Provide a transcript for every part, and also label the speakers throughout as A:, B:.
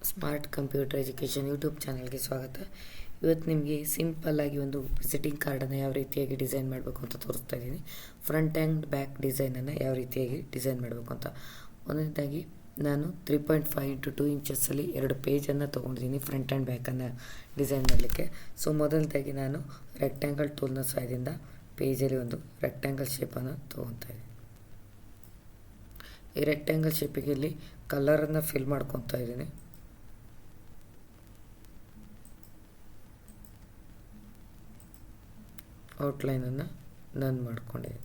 A: Smart computer education YouTube ಚಾನಲ್ಗೆ ಸ್ವಾಗತ. ಇವತ್ತು ನಿಮಗೆ ಸಿಂಪಲ್ಲಾಗಿ ಒಂದು ವಿಸಿಟಿಂಗ್ ಕಾರ್ಡನ್ನು ಯಾವ ರೀತಿಯಾಗಿ ಡಿಸೈನ್ ಮಾಡಬೇಕು ಅಂತ ತೋರಿಸ್ತಾ ಇದ್ದೀನಿ. ಫ್ರಂಟ್ ಆ್ಯಂಡ್ ಬ್ಯಾಕ್ ಡಿಸೈನನ್ನು ಯಾವ ರೀತಿಯಾಗಿ ಡಿಸೈನ್ ಮಾಡಬೇಕು ಅಂತ. ಒಂದನೇದಾಗಿ ನಾನು 3.5 ಇಂಟು 2 ಇಂಚಸ್ಸಲ್ಲಿ 2 ಪೇಜನ್ನು ತೊಗೊಂಡಿದ್ದೀನಿ ಫ್ರಂಟ್ ಆ್ಯಂಡ್ ಬ್ಯಾಕನ್ನು ಡಿಸೈನ್ ಮಾಡಲಿಕ್ಕೆ. ಸೊ ಮೊದಲನೇದಾಗಿ ನಾನು ರೆಕ್ಟ್ಯಾಂಗಲ್ ಟೂಲ್ನ ಸಹಾಯದಿಂದ ಪೇಜಲ್ಲಿ ಒಂದು ರೆಕ್ಟ್ಯಾಂಗಲ್ ಶೇಪನ್ನು ತೊಗೊತಾ ಇದ್ದೀನಿ. ಈ ರೆಕ್ಟ್ಯಾಂಗಲ್ ಶೇಪಿಗೆ ಇಲ್ಲಿ ಕಲರನ್ನು ಫಿಲ್ ಮಾಡ್ಕೊತಾ ಇದ್ದೀನಿ. ಔಟ್ಲೈನನ್ನು ನಾನು ಮಾಡ್ಕೊಂಡಿದ್ದೀನಿ.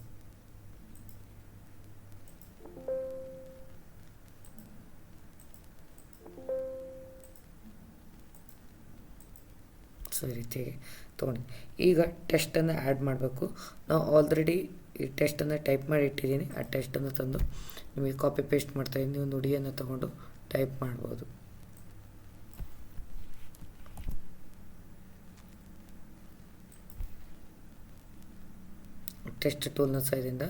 A: ಸೊ ಈ ರೀತಿಯಾಗಿ ತೊಗೊಂಡು ಈಗ ಟೆಸ್ಟನ್ನು ಆ್ಯಡ್ ಮಾಡಬೇಕು. ನಾವು ಆಲ್ರೆಡಿ ಈ ಟೆಸ್ಟನ್ನು ಟೈಪ್ ಮಾಡಿ ಇಟ್ಟಿದ್ದೀನಿ. ಆ ಟೆಸ್ಟನ್ನು ತಂದು ನಿಮಗೆ ಕಾಪಿ ಪೇಸ್ಟ್ ಮಾಡ್ತಾಯಿದ್ದೀನಿ. ನೀವು ನುಡಿಯನ್ನು ತಗೊಂಡು ಟೈಪ್ ಮಾಡ್ಬೋದು. ಟೆಸ್ಟ್ ಟೂಲ್ನ ಸಹಾಯದಿಂದ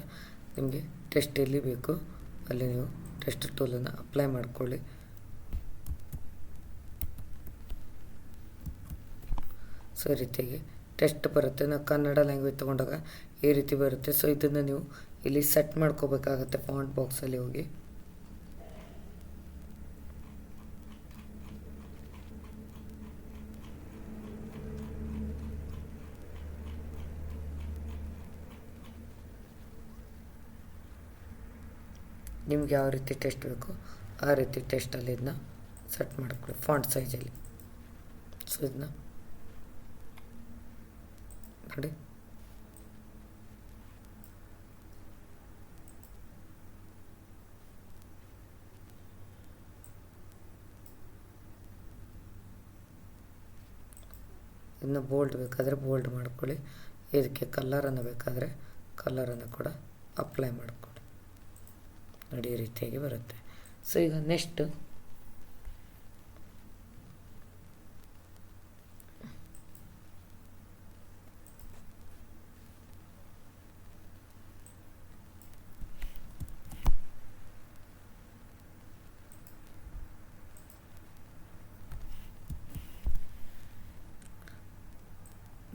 A: ನಿಮಗೆ ಟೆಸ್ಟ್ ಎಲ್ಲಿ ಬೇಕು ಅಲ್ಲಿ ನೀವು ಟೆಸ್ಟ್ ಟೂಲನ್ನು ಅಪ್ಲೈ ಮಾಡಿಕೊಳ್ಳಿ. ಸೊ ಈ ರೀತಿಯಾಗಿ ಟೆಸ್ಟ್ ಬರುತ್ತೆ. ನಾವು ಕನ್ನಡ ಲ್ಯಾಂಗ್ವೇಜ್ ತೊಗೊಂಡಾಗ ಈ ರೀತಿ ಬರುತ್ತೆ. ಸೊ ಇದನ್ನು ನೀವು ಇಲ್ಲಿ ಸೆಟ್ ಮಾಡ್ಕೋಬೇಕಾಗತ್ತೆ. ಫಾಂಟ್ ಬಾಕ್ಸಲ್ಲಿ ಹೋಗಿ ನಿಮ್ಗೆ ಯಾವ ರೀತಿ ಟೆಸ್ಟ್ ಬೇಕೋ ಆ ರೀತಿ ಟೆಸ್ಟಲ್ಲಿ ಇದನ್ನ ಸೆಟ್ ಮಾಡ್ಕೊಳ್ಳಿ ಫಾಂಟ್ ಸೈಜಲ್ಲಿ. ಸೊ ಇದನ್ನ ನೋಡಿ, ಇನ್ನು ಬೋಲ್ಡ್ ಬೇಕಾದರೆ ಬೋಲ್ಡ್ ಮಾಡ್ಕೊಳ್ಳಿ. ಇದಕ್ಕೆ ಕಲರನ್ನು ಬೇಕಾದರೆ ಕಲರನ್ನು ಕೂಡ ಅಪ್ಲೈ ಮಾಡ್ಕೊಳ್ಳಿ. ನೋಡಿ ಈ ರೀತಿಯಾಗಿ ಬರುತ್ತೆ. ಸೊ ಈಗ ನೆಕ್ಸ್ಟ್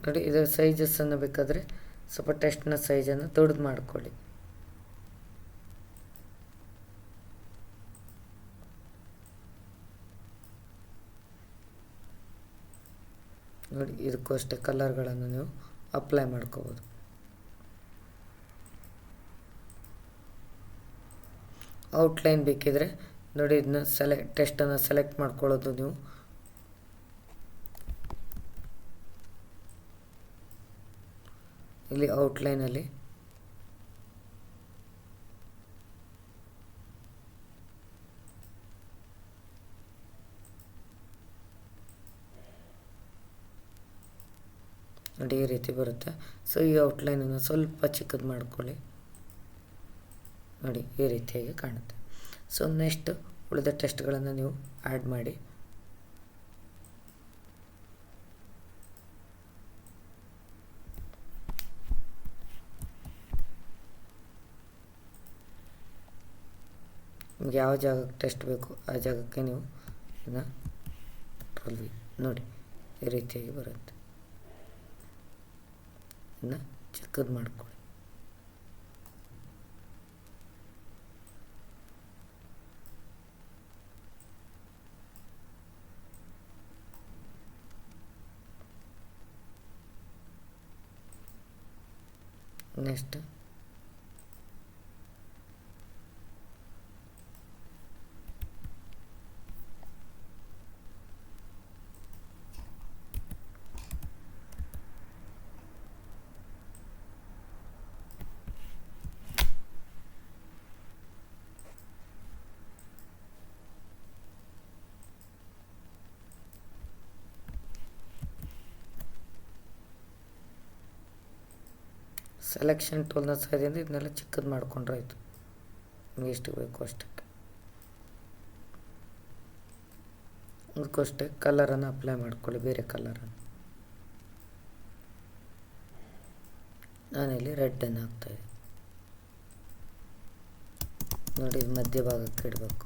A: ನೋಡಿ ಇದರ ಸೈಜಸ್ಸನ್ನು ಬೇಕಾದರೆ ಸ್ವಲ್ಪ ಟೆಸ್ಟ್ನ ಸೈಜನ್ನು ದೊಡ್ಡದು ಮಾಡ್ಕೊಳ್ಳಿ. ನೋಡಿ ಇದಕ್ಕೂ ಅಷ್ಟೇ ಕಲರ್ಗಳನ್ನು ನೀವು ಅಪ್ಲೈ ಮಾಡ್ಕೋಬೋದು. ಔಟ್ಲೈನ್ ಬೇಕಿದ್ರೆ ನೋಡಿ ಇದನ್ನ ಟೆಸ್ಟನ್ನು ಸೆಲೆಕ್ಟ್ ಮಾಡ್ಕೊಳ್ಳೋದು. ನೀವು ಇಲ್ಲಿ ಔಟ್ಲೈನಲ್ಲಿ ನೋಡಿ ಈ ರೀತಿ ಬರುತ್ತೆ. ಸೊ ಈ ಔಟ್ಲೈನನ್ನು ಸ್ವಲ್ಪ ಚಿಕ್ಕದು ಮಾಡ್ಕೊಳ್ಳಿ. ನೋಡಿ ಈ ರೀತಿಯಾಗಿ ಕಾಣುತ್ತೆ. ಸೊ ನೆಕ್ಸ್ಟ್ ಉಳಿದ ಟೆಸ್ಟ್ಗಳನ್ನು ನೀವು ಆ್ಯಡ್ ಮಾಡಿ. ನಿಮ್ಗೆ ಯಾವ ಜಾಗಕ್ಕೆ ಟೆಸ್ಟ್ ಬೇಕು ಆ ಜಾಗಕ್ಕೆ ನೀವು ಇದನ್ನ ನೋಡಿ ಈ ರೀತಿಯಾಗಿ ಬರುತ್ತೆ. ಇದನ್ನ ಚಿಕ್ಕದು ಮಾಡ್ಕೊಳ್ಳಿ. ನೆಕ್ಸ್ಟ್ ಸೆಲೆಕ್ಷನ್ ಟೂಲ್ನ ಸಹಾಯದಿಂದ ಇದನ್ನೆಲ್ಲ ಚಿಕ್ಕದು ಮಾಡ್ಕೊಂಡ್ರೆ ಆಯಿತು. ನಿಮಗೆ ಎಷ್ಟು ಬೇಕು ಅಷ್ಟಕ್ಕೆ. ಅದಕ್ಕೂ ಅಷ್ಟೇ ಕಲರನ್ನು ಅಪ್ಲೈ ಮಾಡ್ಕೊಳ್ಳಿ, ಬೇರೆ ಕಲರನ್ನು. ನಾನಿಲ್ಲಿ ರೆಡ್ಡನ್ನು ಹಾಕ್ತಾಯಿದ್ದೀನಿ. ನೋಡಿ ಮಧ್ಯಭಾಗಕ್ಕೆ ಇಡಬೇಕು.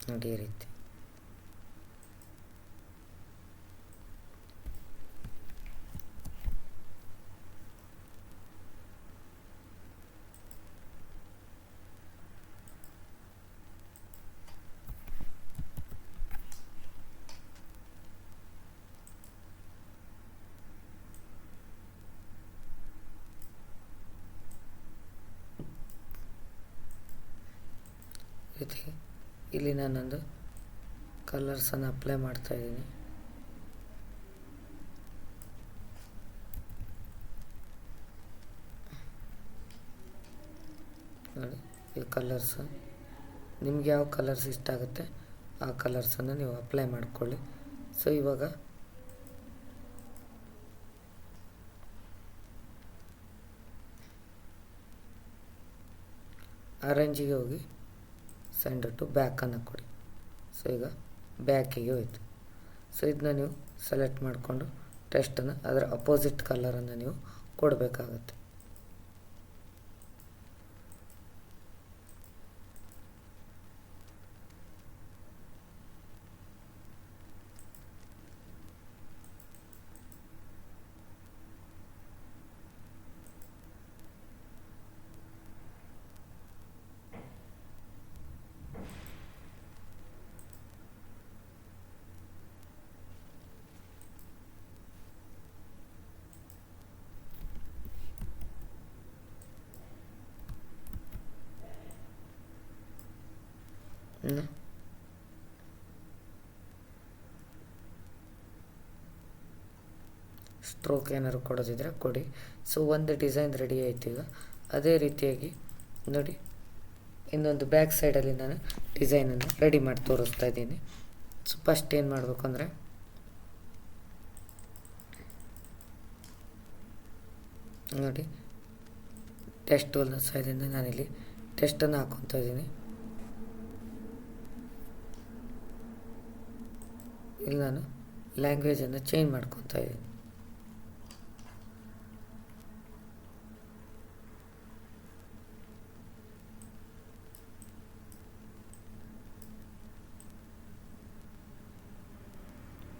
A: ನೋಡಿ ಈ ರೀತಿ. ಇಲ್ಲಿ ನಾನೊಂದು ಕಲರ್ಸನ್ನು ಅಪ್ಲೈ ಮಾಡ್ತಾ ಇದ್ದೀನಿ. ನೋಡಿ ಈ ಕಲರ್ಸ್, ನಿಮ್ಗೆ ಯಾವ ಕಲರ್ಸ್ ಇಷ್ಟ ಆಗುತ್ತೆ ಆ ಕಲರ್ಸನ್ನು ನೀವು ಅಪ್ಲೈ ಮಾಡ್ಕೊಳ್ಳಿ. ಸೊ ಇವಾಗ ಆರೆಂಜಿಗೆ ಹೋಗಿ ಸೆಂಡರ್ ಟು ಬ್ಯಾಕನ್ನು ಕೊಡಿ. ಸೊ ಈಗ ಬ್ಯಾಕಿಗೆ ಹೋಯ್ತು. ಸೊ ಇದನ್ನ ನೀವು ಸೆಲೆಕ್ಟ್ ಮಾಡಿಕೊಂಡು ಟೆಸ್ಟನ್ನು ಅದರ ಅಪೋಸಿಟ್ ಕಲರನ್ನು ನೀವು ಕೊಡಬೇಕಾಗತ್ತೆ. ಸ್ಟ್ರೋಕ್ ಏನಾದ್ರು ಕೊಡೋದಿದ್ರೆ ಕೊಡಿ. ಸೊ ಒಂದು ಡಿಸೈನ್ ರೆಡಿ ಆಯಿತು. ಈಗ ಅದೇ ರೀತಿಯಾಗಿ ನೋಡಿ ಇನ್ನೊಂದು ಬ್ಯಾಕ್ ಸೈಡಲ್ಲಿ ನಾನು ಡಿಸೈನನ್ನು ರೆಡಿ ಮಾಡಿ ತೋರಿಸ್ತಾ ಇದ್ದೀನಿ. ಸೊ ಫಸ್ಟ್ ಏನು ಮಾಡಬೇಕು ಅಂದರೆ ನೋಡಿ ಟೆಸ್ಟ್ ಟೂಲ್ನ ಸಹಾಯದಿಂದ ನಾನಿಲ್ಲಿ ಟೆಸ್ಟನ್ನು ಹಾಕ್ಕೊತಾ ಇದ್ದೀನಿ. ಇಲ್ಲಿ ನಾನು ಲ್ಯಾಂಗ್ವೇಜನ್ನು ಚೇಂಜ್ ಮಾಡ್ಕೊತಾ ಇದ್ದೀನಿ.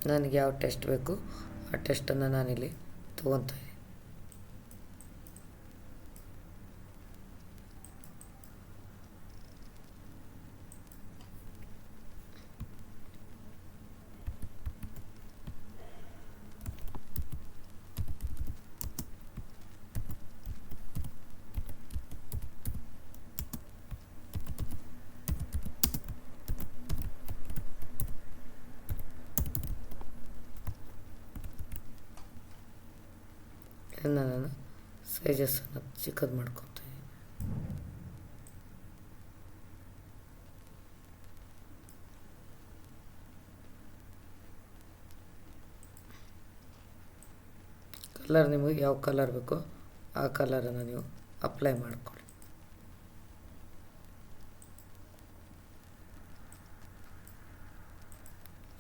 A: ನನಗೆ ಯಾವ ಟೆಸ್ಟ್ ಬೇಕು ಆ ಟೆಸ್ಟನ್ನು ನಾನಿಲ್ಲಿ ತೊಗೊತಾ ಇದ್ದೀನಿ. ನಾನು ಸೈಜಸ್ಸನ್ನು ಚಿಕ್ಕದು ಮಾಡ್ಕೊತಾ ಇದ್ದೀನಿ. ಕಲರ್ ನಿಮಗೆ ಯಾವ ಕಲರ್ ಬೇಕೋ ಆ ಕಲರನ್ನು ನೀವು ಅಪ್ಲೈ ಮಾಡಿಕೊಳ್ಳಿ.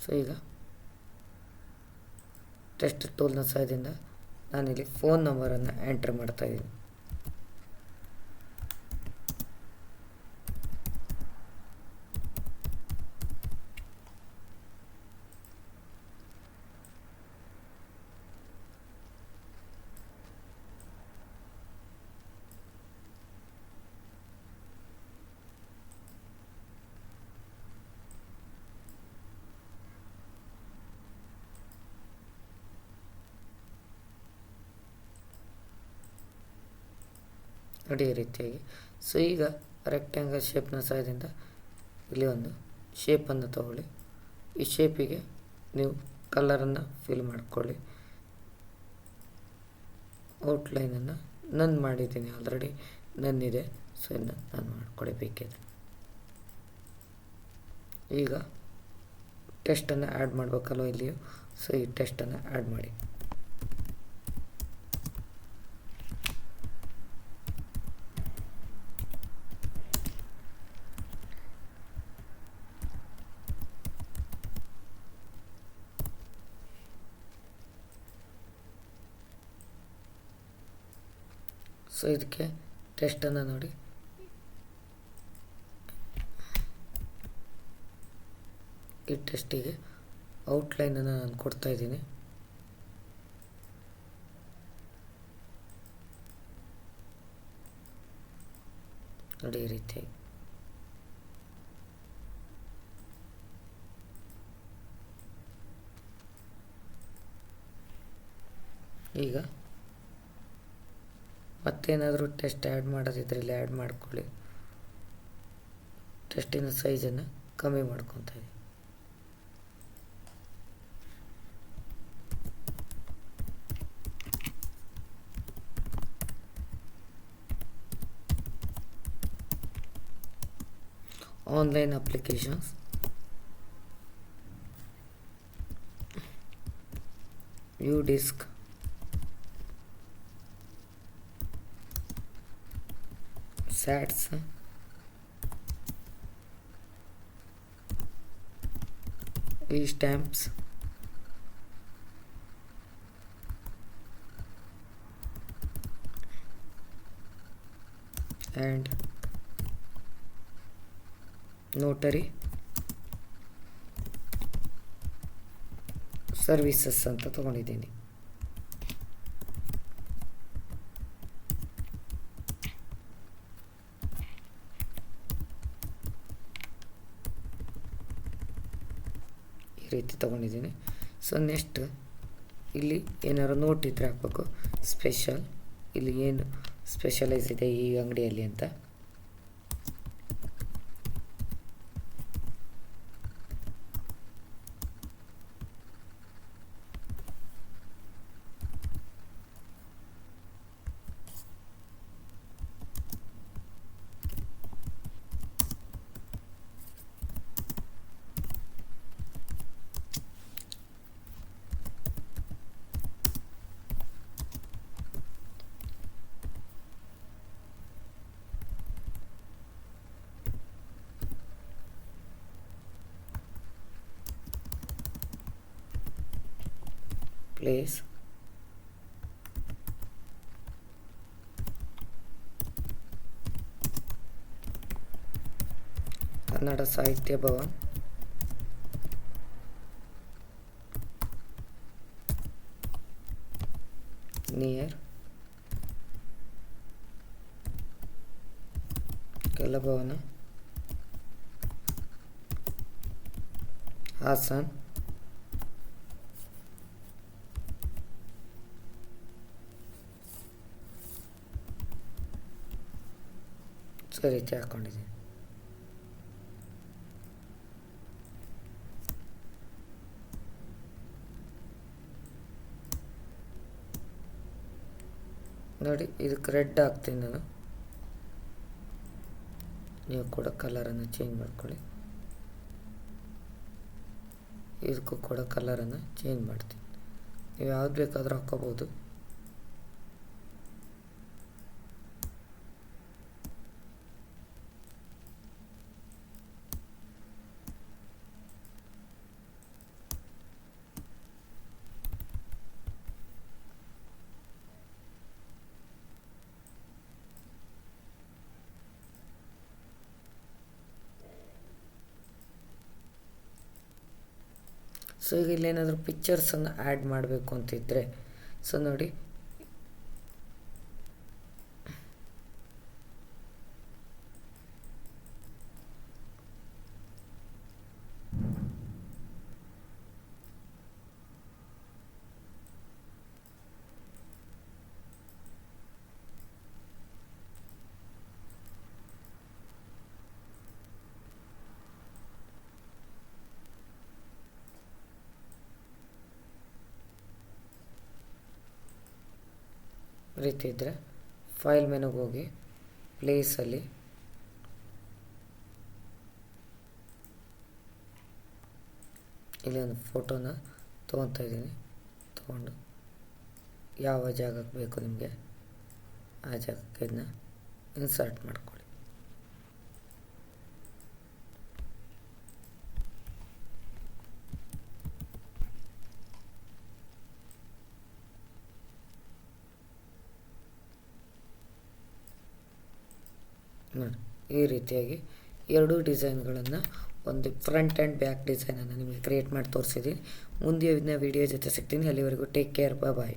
A: ಸೊ ಈಗ ಟೆಸ್ಟ್ ಟೂಲ್ನ ಸಹಾಯದಿಂದ ನಾನಿಲ್ಲಿ ಫೋನ್ ನಂಬರನ್ನು ಎಂಟ್ರ್ ಮಾಡ್ತಾ ಇದ್ದೀನಿ. ನೋಡಿ ಈ ರೀತಿಯಾಗಿ. ಸೊ ಈಗ ರೆಕ್ಟ್ಯಾಂಗಲ್ ಶೇಪ್ನ ಸಹಾಯದಿಂದ ಇಲ್ಲಿ ಒಂದು ಶೇಪನ್ನು ತಗೊಳ್ಳಿ. ಈ ಶೇಪಿಗೆ ನೀವು ಕಲರನ್ನು ಫಿಲ್ ಮಾಡ್ಕೊಳ್ಳಿ. ಔಟ್ಲೈನನ್ನು ನಾನು ಮಾಡಿದ್ದೀನಿ, ಆಲ್ರೆಡಿ ನನ್ನಿದೆ. ಸೊ ಇನ್ನು ನಾನು ಮಾಡ್ಕೊಳ್ಳಿ ಬೇಕಿದೆ. ಈಗ ಟೆಸ್ಟನ್ನು ಆ್ಯಡ್ ಮಾಡಬೇಕಲ್ವ ಇಲ್ಲಿಯೂ. ಸೊ ಈ ಟೆಸ್ಟನ್ನು ಆ್ಯಡ್ ಮಾಡಿ. ಸೊ ಇದಕ್ಕೆ ಟೆಸ್ಟನ್ನು ನೋಡಿ ಈ ಟೆಸ್ಟಿಗೆ ಔಟ್ಲೈನನ್ನು ನಾನು ಕೊಡ್ತಾಯಿದ್ದೀನಿ. ನೋಡಿ ಈ ರೀತಿ. ಈಗ ಮತ್ತೇನಾದರೂ ಟೆಸ್ಟ್ ಆ್ಯಡ್ ಮಾಡೋದಿದ್ರೆ ಇಲ್ಲಿ ಆ್ಯಡ್ ಮಾಡ್ಕೊಳ್ಳಿ. ಟೆಸ್ಟಿನ ಸೈಜನ್ನು ಕಮ್ಮಿ ಮಾಡ್ಕೊತಾ ಇದ್ದೀನಿ. ಆನ್ಲೈನ್ ಅಪ್ಲಿಕೇಶನ್ಸ್, ವ್ಯೂ ಡಿಸ್ಕ್, ಸ್ಯಾಟ್ಸ್, ಈ ಸ್ಟ್ಯಾಂಪ್ಸ್, ಆ್ಯಂಡ್ ನೋಟರಿ ಸರ್ವಿಸಸ್ ಅಂತ ತಗೊಂಡಿದ್ದೀನಿ. ಈ ರೀತಿ ತಗೊಂಡಿದ್ದೀನಿ. ಸೊ ನೆಕ್ಸ್ಟ್ ಇಲ್ಲಿ ಏನಾದ್ರು ನೋಟ್ ಇದ್ರೆ ಹಾಕಬೇಕು. ಸ್ಪೆಷಲ್, ಇಲ್ಲಿ ಏನು ಸ್ಪೆಷಲೈಸ್ ಇದೆ ಈ ಅಂಗಡಿಯಲ್ಲಿ ಅಂತ. ಪ್ಲೇಸ್, ಕನ್ನಡ ಸಾಹಿತ್ಯ ಭವನ್, ನಿಯರ್ ಕಲಾಭವನ, ಹಾಸನ್, ಈ ರೀತಿ ಹಾಕ್ಕೊಂಡಿದ್ದೀನಿ. ನೋಡಿ ಇದಕ್ಕೆ ರೆಡ್ ಹಾಕ್ತೀನಿ ನಾನು. ನೀವು ಕೂಡ ಕಲರನ್ನು ಚೇಂಜ್ ಮಾಡ್ಕೊಳ್ಳಿ. ಇದಕ್ಕೂ ಕೂಡ ಕಲರನ್ನು ಚೇಂಜ್ ಮಾಡ್ತೀನಿ. ನೀವು ಯಾವ್ದು ಬೇಕಾದರೂ ಹಾಕ್ಕೋಬೋದು. ಸೊ ಈಗ ಇಲ್ಲೇನಾದರೂ ಪಿಕ್ಚರ್ಸನ್ನು ಆ್ಯಡ್ ಮಾಡಬೇಕು ಅಂತಿದ್ದರೆ, ಸೊ ನೋಡಿ ರೀತಿ ಇದ್ದರೆ ಫೈಲ್ ಮೆನುಗೆ ಹೋಗಿ ಪ್ಲೇಸಲ್ಲಿ ಇಲ್ಲಿ ಒಂದು ಫೋಟೋನ ತೊಗೊತಾ ಇದ್ದೀನಿ. ತೊಗೊಂಡು ಯಾವ ಜಾಗಕ್ಕೆ ಬೇಕು ನಿಮಗೆ ಆ ಜಾಗಕ್ಕೆ ಇದನ್ನ ಇನ್ಸರ್ಟ್ ಮಾಡ್ಕೊಳ್ಳಿ. ನೋಡಿ ಈ ರೀತಿಯಾಗಿ ಎರಡೂ ಡಿಸೈನ್ಗಳನ್ನು ಒಂದು ಫ್ರಂಟ್ ಆ್ಯಂಡ್ ಬ್ಯಾಕ್ ಡಿಸೈನನ್ನು ನಿಮಗೆ ಕ್ರಿಯೇಟ್ ಮಾಡಿ ತೋರಿಸಿದ್ದೀನಿ. ಮುಂದಿನ ವಿಡಿಯೋ ಜೊತೆ ಸಿಗ್ತೀನಿ. ಅಲ್ಲಿವರೆಗೂ ಟೇಕ್ ಕೇರ್, ಬಾಯ್.